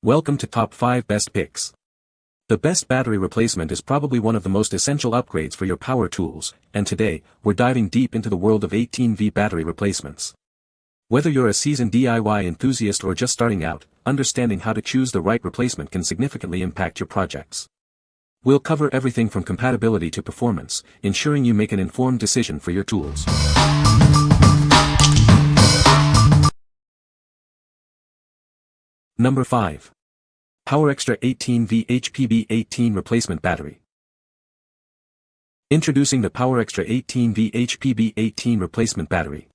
Welcome to Top 5 Best Picks. The best battery replacement is probably one of the most essential upgrades for your power tools, and today, we're diving deep into the world of 18V battery replacements. Whether you're a seasoned DIY enthusiast or just starting out, understanding how to choose the right replacement can significantly impact your projects. We'll cover everything from compatibility to performance, ensuring you make an informed decision for your tools. Number 5. Powerextra 18V HPB18 Replacement Battery. Introducing the Powerextra 18V HPB18 Replacement Battery.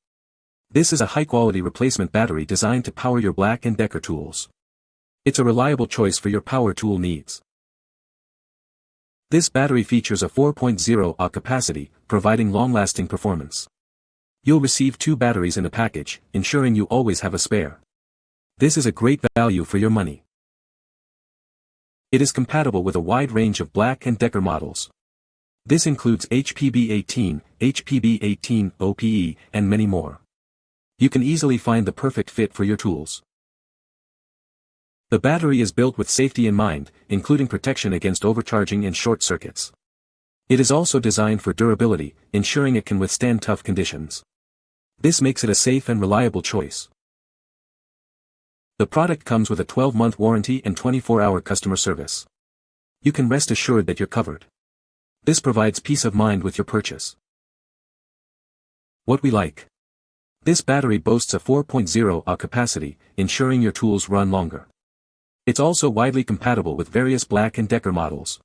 This is a high-quality replacement battery designed to power your Black & Decker tools. It's a reliable choice for your power tool needs. This battery features a 4.0 Ah capacity, providing long-lasting performance. You'll receive 2 batteries in a package, ensuring you always have a spare. This is a great value for your money. It is compatible with a wide range of Black & Decker models. This includes HPB18, HPB18 OPE, and many more. You can easily find the perfect fit for your tools. The battery is built with safety in mind, including protection against overcharging and short circuits. It is also designed for durability, ensuring it can withstand tough conditions. This makes it a safe and reliable choice. The product comes with a 12-month warranty and 24-hour customer service. You can rest assured that you're covered. This provides peace of mind with your purchase. What we like. This battery boasts a 4.0 Ah capacity, ensuring your tools run longer. It's also widely compatible with various Black & Decker models.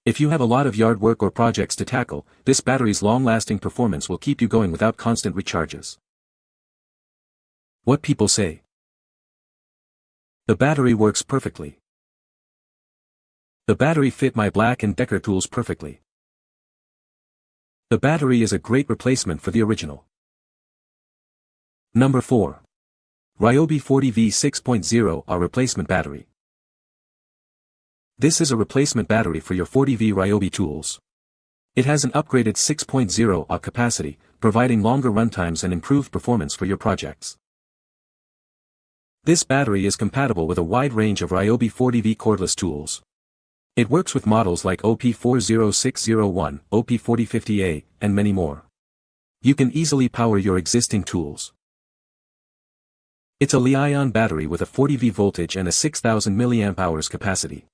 If you have a lot of yard work or projects to tackle, this battery's long-lasting performance will keep you going without constant recharges. What people say. The battery works perfectly. The battery fit my Black & Decker tools perfectly. The battery is a great replacement for the original. Number 4. Ryobi 40V 6.0 Ah Replacement Battery. This is a replacement battery for your 40V Ryobi tools. It has an upgraded 6.0 Ah capacity, providing longer runtimes and improved performance for your projects. This battery is compatible with a wide range of Ryobi 40V cordless tools. It works with models like OP40601, OP4050A, and many more. You can easily power your existing tools. It's a Li-ion battery with a 40V voltage and a 6000 mAh capacity.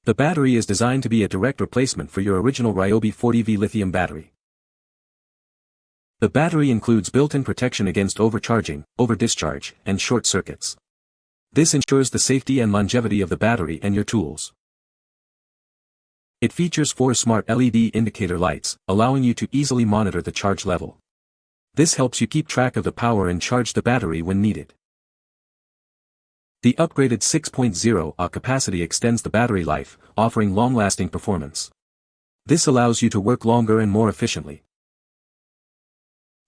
The battery is designed to be a direct replacement for your original Ryobi 40V lithium battery. The battery includes built-in protection against overcharging, over-discharge, and short circuits. This ensures the safety and longevity of the battery and your tools. It features 4 smart LED indicator lights, allowing you to easily monitor the charge level. This helps you keep track of the power and charge the battery when needed. The upgraded 6.0 Ah capacity extends the battery life, offering long-lasting performance. This allows you to work longer and more efficiently.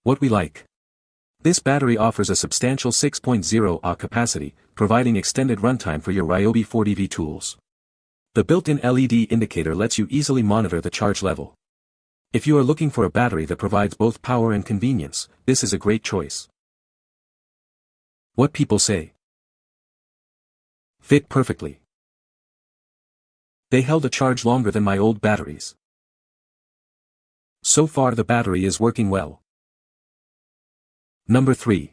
What we like. This battery offers a substantial 6.0 Ah capacity, providing extended runtime for your Ryobi 40V tools. The built-in LED indicator lets you easily monitor the charge level. If you are looking for a battery that provides both power and convenience, this is a great choice. What people say. Fit perfectly. They held a charge longer than my old batteries. So far the battery is working well. Number 3.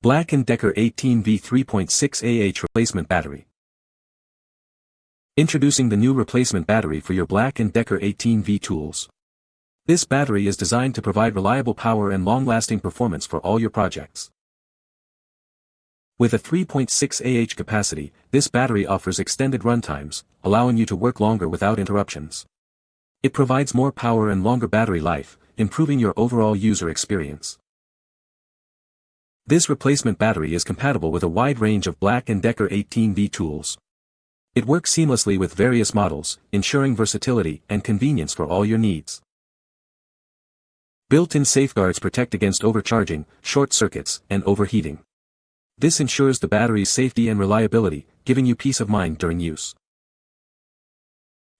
Black & Decker 18V 3.6 Ah Replacement Battery. Introducing the new replacement battery for your Black & Decker 18V tools. This battery is designed to provide reliable power and long-lasting performance for all your projects. With a 3.6 Ah capacity, this battery offers extended runtimes, allowing you to work longer without interruptions. It provides more power and longer battery life, improving your overall user experience. This replacement battery is compatible with a wide range of Black & Decker 18V tools. It works seamlessly with various models, ensuring versatility and convenience for all your needs. Built-in safeguards protect against overcharging, short circuits, and overheating. This ensures the battery's safety and reliability, giving you peace of mind during use.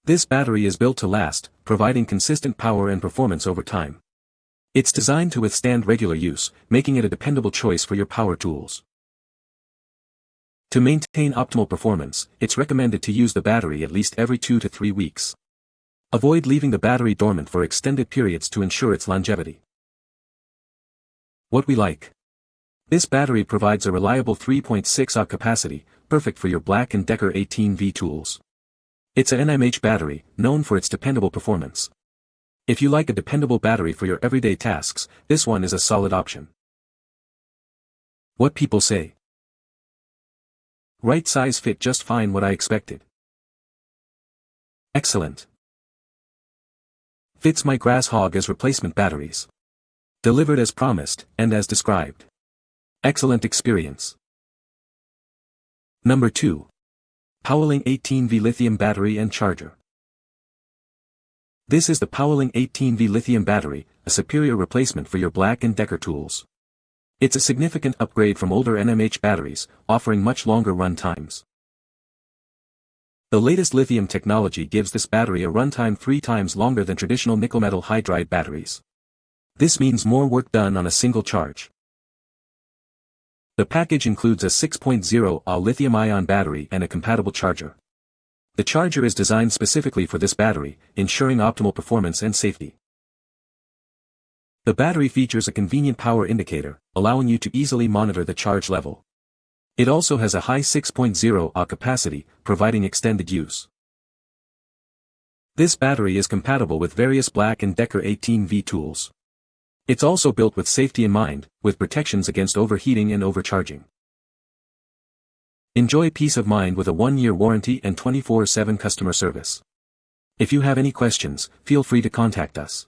This battery is built to last, providing consistent power and performance over time. It's designed to withstand regular use, making it a dependable choice for your power tools. To maintain optimal performance, it's recommended to use the battery at least every 2 to 3 weeks. Avoid leaving the battery dormant for extended periods to ensure its longevity. What we like. This battery provides a reliable 3.6Ah capacity, perfect for your Black & Decker 18V tools. It's a NMH battery, known for its dependable performance. If you like a dependable battery for your everyday tasks, this one is a solid option. What people say. Right size fit just fine, what I expected. Excellent. Fits my grass hog as replacement batteries. Delivered as promised, and as described. Excellent experience. Number 2. Powilling 18V Lithium Battery and Charger. This is the Powilling 18V Lithium Battery, a superior replacement for your Black & Decker tools. It's a significant upgrade from older NMH batteries, offering much longer run times. The latest lithium technology gives this battery a runtime 3 times longer than traditional nickel-metal hydride batteries. This means more work done on a single charge. The package includes a 6.0Ah lithium-ion battery and a compatible charger. The charger is designed specifically for this battery, ensuring optimal performance and safety. The battery features a convenient power indicator, allowing you to easily monitor the charge level. It also has a high 6.0Ah capacity, providing extended use. This battery is compatible with various Black & Decker 18V tools. It's also built with safety in mind, with protections against overheating and overcharging. Enjoy peace of mind with a 1-year warranty and 24/7 customer service. If you have any questions, feel free to contact us.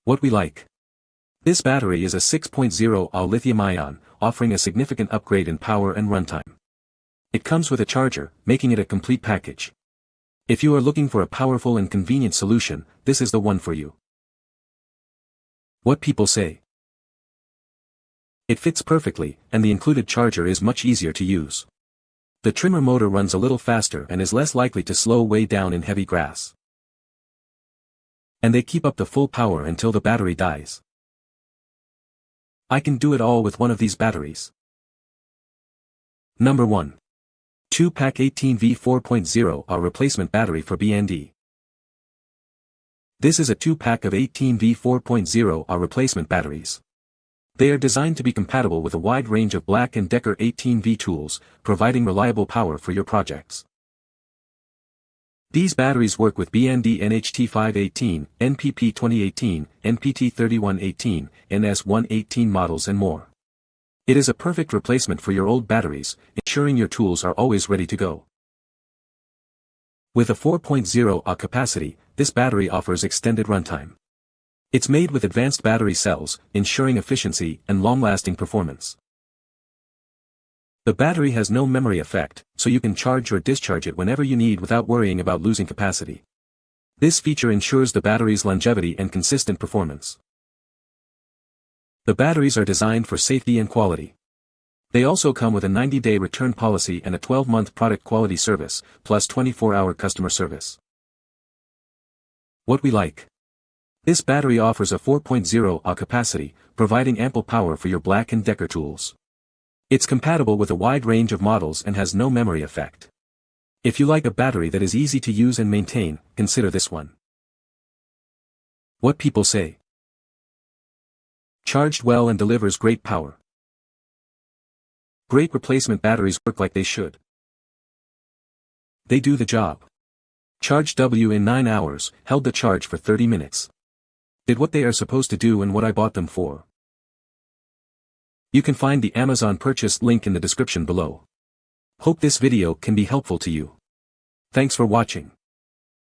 What we like. This battery is a 6.0Ah lithium-ion, offering a significant upgrade in power and runtime. It comes with a charger, making it a complete package. If you are looking for a powerful and convenient solution, this is the one for you. What people say. It fits perfectly, and the included charger is much easier to use. The trimmer motor runs a little faster and is less likely to slow way down in heavy grass. And they keep up the full power until the battery dies. I can do it all with one of these batteries. Number 1. 2-pack 18V 4.0Ah replacement battery for B&D. This is a 2-pack of 18V 4.0Ah replacement batteries. They are designed to be compatible with a wide range of Black & Decker 18V tools, providing reliable power for your projects. These batteries work with B&D NHT518, NPP 2018, NPT 3118, NS118 models and more. It is a perfect replacement for your old batteries, ensuring your tools are always ready to go. With a 4.0Ah capacity, this battery offers extended runtime. It's made with advanced battery cells, ensuring efficiency and long-lasting performance. The battery has no memory effect, so you can charge or discharge it whenever you need without worrying about losing capacity. This feature ensures the battery's longevity and consistent performance. The batteries are designed for safety and quality. They also come with a 90-day return policy and a 12-month product quality service, plus 24-hour customer service. What we like. This battery offers a 4.0Ah capacity, providing ample power for your Black & Decker tools. It's compatible with a wide range of models and has no memory effect. If you like a battery that is easy to use and maintain, consider this one. What people say. Charged well and delivers great power. Great replacement batteries work like they should. They do the job. Charged W in 9 hours, held the charge for 30 minutes. Did what they are supposed to do and what I bought them for. You can find the Amazon purchase link in the description below. Hope this video can be helpful to you. Thanks for watching.